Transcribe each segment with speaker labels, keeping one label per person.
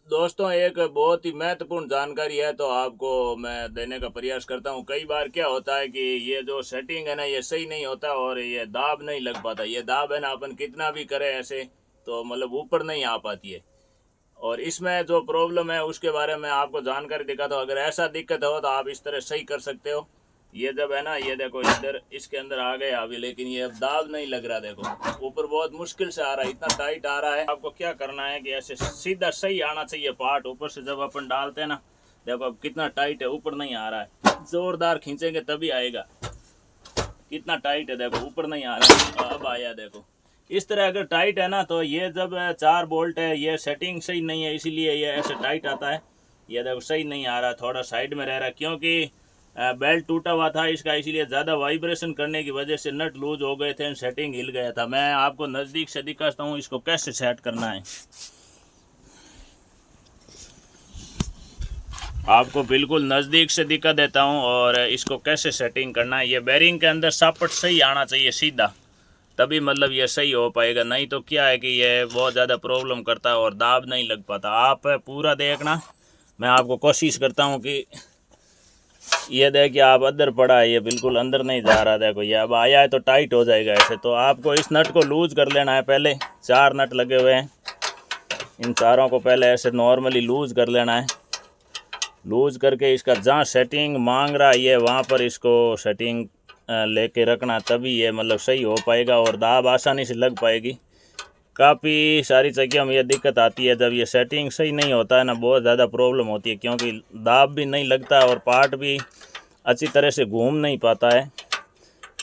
Speaker 1: दोस्तों एक बहुत ही महत्वपूर्ण जानकारी है तो आपको मैं देने का प्रयास करता हूँ। कई बार क्या होता है कि ये जो सेटिंग है ना ये सही नहीं होता और ये दाब नहीं लग पाता। ये दाब है ना अपन कितना भी करें ऐसे तो मतलब ऊपर नहीं आ पाती है। और इसमें जो प्रॉब्लम है उसके बारे में आपको जानकारी दिखाता हूँ। अगर ऐसा दिक्कत हो तो आप इस तरह सही कर सकते हो। ये जब है ना ये देखो इधर इसके अंदर आ गए अभी, लेकिन ये अब दाब नहीं लग रहा। देखो ऊपर बहुत मुश्किल से आ रहा है, इतना टाइट आ रहा है। आपको क्या करना है कि ऐसे सीधा सही आना चाहिए पार्ट ऊपर से जब अपन डालते हैं ना। देखो अब कितना टाइट है, ऊपर नहीं आ रहा है। जोरदार खींचेंगे तभी आएगा। कितना टाइट है देखो, ऊपर नहीं आ रहा है। अब आया देखो। इस तरह अगर टाइट है ना तो ये जब 4 बोल्ट है ये सेटिंग सही नहीं है, इसीलिए ये ऐसे टाइट आता है। ये देखो सही नहीं आ रहा, थोड़ा साइड में रह रहा है क्योंकि बेल्ट टूटा हुआ था इसका, इसीलिए ज़्यादा वाइब्रेशन करने की वजह से नट लूज हो गए थे, सेटिंग हिल गया था। मैं आपको नज़दीक से दिखाता हूँ इसको कैसे सेट करना है। आपको बिल्कुल नज़दीक से दिखा देता हूँ और इसको कैसे सेटिंग करना है। ये बेरिंग के अंदर सापट सही आना चाहिए सीधा, तभी मतलब ये सही हो पाएगा। नहीं तो क्या है कि ये बहुत ज़्यादा प्रॉब्लम करता है और दाब नहीं लग पाता। आप पूरा देखना, मैं आपको कोशिश करता हूँ कि ये देखिए आप अंदर पड़ा है, ये बिल्कुल अंदर नहीं जा रहा। देखो ये अब आया है तो टाइट हो जाएगा ऐसे। तो आपको इस नट को लूज कर लेना है। पहले 4 नट लगे हुए हैं, इन चारों को पहले ऐसे नॉर्मली लूज कर लेना है। लूज करके इसका जहाँ सेटिंग मांग रहा है ये वहाँ पर इसको सेटिंग लेके रखना, तभी ये मतलब सही हो पाएगा और दाब आसानी से लग पाएगी। काफ़ी सारी चक्कियों में ये दिक्कत आती है, जब ये सेटिंग सही नहीं होता है ना बहुत ज़्यादा प्रॉब्लम होती है, क्योंकि दाब भी नहीं लगता और पार्ट भी अच्छी तरह से घूम नहीं पाता है।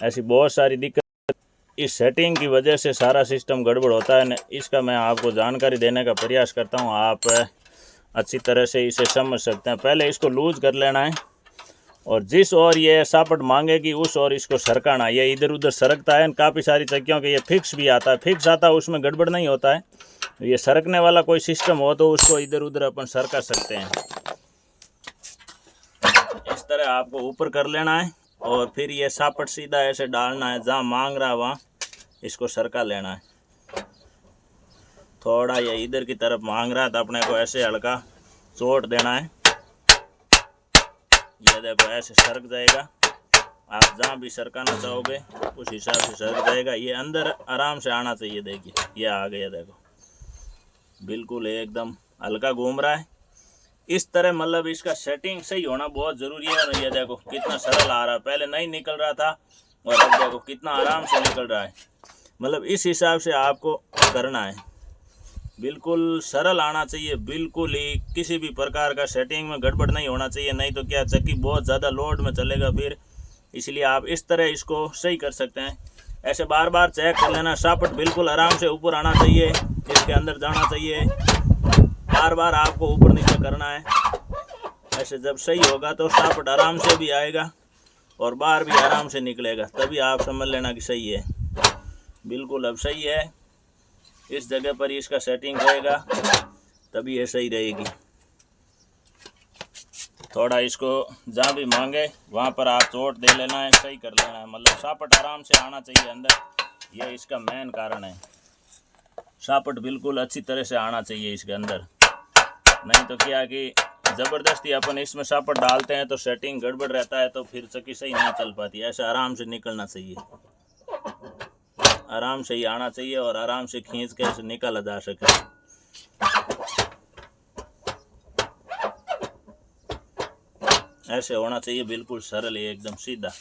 Speaker 1: ऐसी बहुत सारी दिक्कत इस सेटिंग की वजह से सारा सिस्टम गड़बड़ होता है। इसका मैं आपको जानकारी देने का प्रयास करता हूँ, आप अच्छी तरह से इसे समझ सकते हैं। पहले इसको लूज कर लेना है और जिस ओर ये सापट मांगेगी उस ओर इसको सरकाना। ये इधर उधर सरकता है, काफ़ी सारी चक्कियों के ये फिक्स भी आता है, फिक्स आता है उसमें गड़बड़ नहीं होता है। ये सरकने वाला कोई सिस्टम हो तो उसको इधर उधर अपन सरका सकते हैं। इस तरह आपको ऊपर कर लेना है और फिर ये सापट सीधा ऐसे डालना है, जहाँ मांग रहा है वहाँ इसको सरका लेना है। थोड़ा ये इधर की तरफ मांग रहा है तो अपने को ऐसे हल्का चोट देना है। ये देखो ऐसे सरक जाएगा। आप जहाँ भी सरकाना चाहोगे उस हिसाब से सरक जाएगा। ये अंदर आराम से आना चाहिए। देखिए ये आ गया, देखो बिल्कुल एकदम हल्का घूम रहा है। इस तरह मतलब इसका सेटिंग सही होना बहुत ज़रूरी है। और ये देखो कितना सरल आ रहा है, पहले नहीं निकल रहा था और अब देखो कितना आराम से निकल रहा है। मतलब इस हिसाब से आपको करना है, बिल्कुल सरल आना चाहिए। बिल्कुल ही किसी भी प्रकार का सेटिंग में गड़बड़ नहीं होना चाहिए, नहीं तो क्या चक्की बहुत ज़्यादा लोड में चलेगा फिर। इसलिए आप इस तरह इसको सही कर सकते हैं। ऐसे बार बार चेक कर लेना। सापट बिल्कुल आराम से ऊपर आना चाहिए, इसके अंदर जाना चाहिए। बार बार आपको ऊपर नीचे करना है। ऐसे जब सही होगा तो सापट आराम से भी आएगा और बाहर भी आराम से निकलेगा, तभी आप समझ लेना कि सही है। बिल्कुल अब सही है। इस जगह पर इसका सेटिंग रहेगा तभी ये सही रहेगी। थोड़ा इसको जहाँ भी मांगे वहाँ पर आप चोट दे लेना है, सही कर लेना है। मतलब सापट आराम से आना चाहिए अंदर, ये इसका मेन कारण है। सापट बिल्कुल अच्छी तरह से आना चाहिए इसके अंदर, नहीं तो क्या कि ज़बरदस्ती अपन इसमें सापट डालते हैं तो सेटिंग गड़बड़ रहता है, तो फिर चक्की सही नहीं चल पाती। ऐसे आराम से निकलना चाहिए, आराम से ही आना चाहिए और आराम से खींच के ऐसे निकाला जा सके। ऐसे होना चाहिए, बिल्कुल सरल है एकदम सीधा।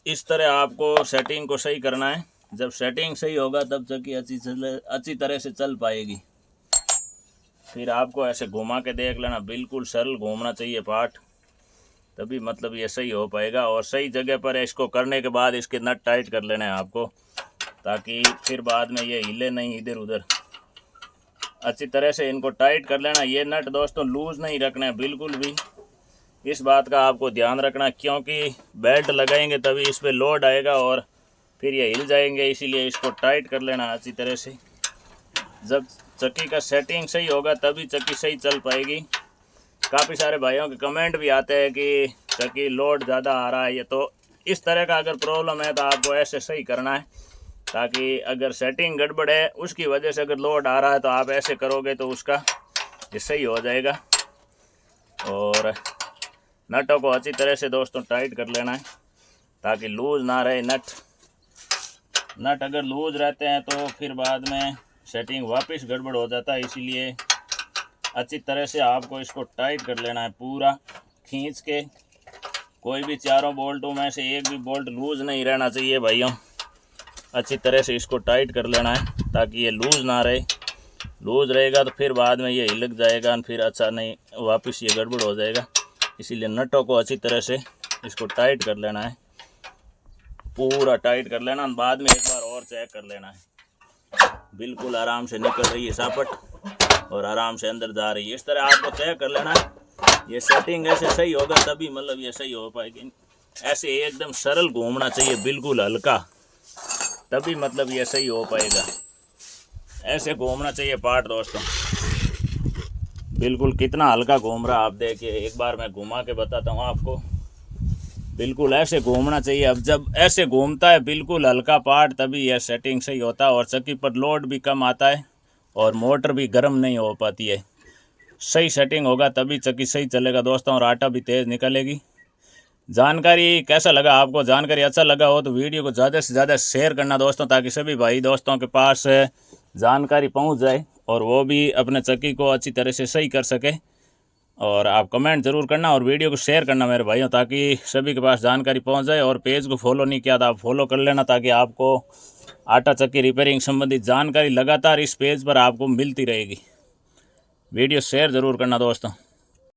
Speaker 1: इस तरह आपको सेटिंग को सही करना है। जब सेटिंग सही होगा तब चक्की अच्छी तरह से चल पाएगी। फिर आपको ऐसे घुमा के देख लेना, बिल्कुल सरल घूमना चाहिए पार्ट, तभी मतलब ये सही हो पाएगा। और सही जगह पर इसको करने के बाद इसके नट टाइट कर लेने हैं आपको, ताकि फिर बाद में ये हिले नहीं इधर उधर। अच्छी तरह से इनको टाइट कर लेना। ये नट दोस्तों लूज़ नहीं रखना है बिल्कुल भी, इस बात का आपको ध्यान रखना, क्योंकि बेल्ट लगाएंगे तभी इस पर लोड आएगा और फिर ये हिल जाएंगे। इसीलिए इसको टाइट कर लेना अच्छी तरह से। जब चक्की का सेटिंग सही होगा तभी चक्की सही चल पाएगी। काफ़ी सारे भाइयों के कमेंट भी आते हैं कि चक्की लोड ज़्यादा आ रहा है, ये तो इस तरह का अगर प्रॉब्लम है तो आपको ऐसे सही करना है। ताकि अगर सेटिंग गड़बड़ है उसकी वजह से अगर लोड आ रहा है तो आप ऐसे करोगे तो उसका ये सही हो जाएगा। और नटों को अच्छी तरह से दोस्तों टाइट कर लेना है ताकि लूज़ ना रहे नट अगर लूज़ रहते हैं तो फिर बाद में सेटिंग वापस गड़बड़ हो जाता है। इसीलिए अच्छी तरह से आपको इसको टाइट कर लेना है पूरा खींच के। कोई भी चारों बोल्टों में से एक भी बोल्ट लूज़ नहीं रहना चाहिए भाइयों। अच्छी तरह से इसको टाइट कर लेना है ताकि ये लूज़ ना रहे। लूज़ रहेगा तो फिर बाद में ये हिलक जाएगा और फिर अच्छा नहीं, वापस ये गड़बड़ हो जाएगा। इसीलिए नटों को अच्छी तरह से इसको टाइट कर लेना है, पूरा टाइट कर लेना। बाद में एक बार और चेक कर लेना है। बिल्कुल आराम से निकल रही है सापट और आराम से अंदर जा रही है। इस तरह आपको चेक कर लेना है। ये सेटिंग ऐसे सही होगा तभी मतलब ये सही हो पाएगी। ऐसे एकदम सरल घूमना चाहिए, बिल्कुल हल्का, तभी मतलब ये सही हो पाएगा। ऐसे घूमना चाहिए पार्ट दोस्तों, बिल्कुल कितना हल्का घूम रहा आप देखिए। एक बार मैं घुमा के बताता हूँ आपको। बिल्कुल ऐसे घूमना चाहिए। अब जब ऐसे घूमता है बिल्कुल हल्का पार्ट तभी यह सेटिंग सही होता है और चक्की पर लोड भी कम आता है और मोटर भी गर्म नहीं हो पाती है। सही सेटिंग होगा तभी चक्की सही चलेगा दोस्तों और आटा भी तेज़ निकलेगी। जानकारी कैसा लगा आपको? जानकारी अच्छा लगा हो तो वीडियो को ज़्यादा से ज़्यादा शेयर करना दोस्तों, ताकि सभी भाई दोस्तों के पास जानकारी पहुंच जाए और वो भी अपने चक्की को अच्छी तरह से सही कर सके। और आप कमेंट ज़रूर करना और वीडियो को शेयर करना मेरे भाइयों, ताकि सभी के पास जानकारी पहुंच जाए। और पेज को फॉलो नहीं किया तो आप फॉलो कर लेना, ताकि आपको आटा चक्की रिपेयरिंग संबंधित जानकारी लगातार इस पेज पर आपको मिलती रहेगी। वीडियो शेयर ज़रूर करना दोस्तों।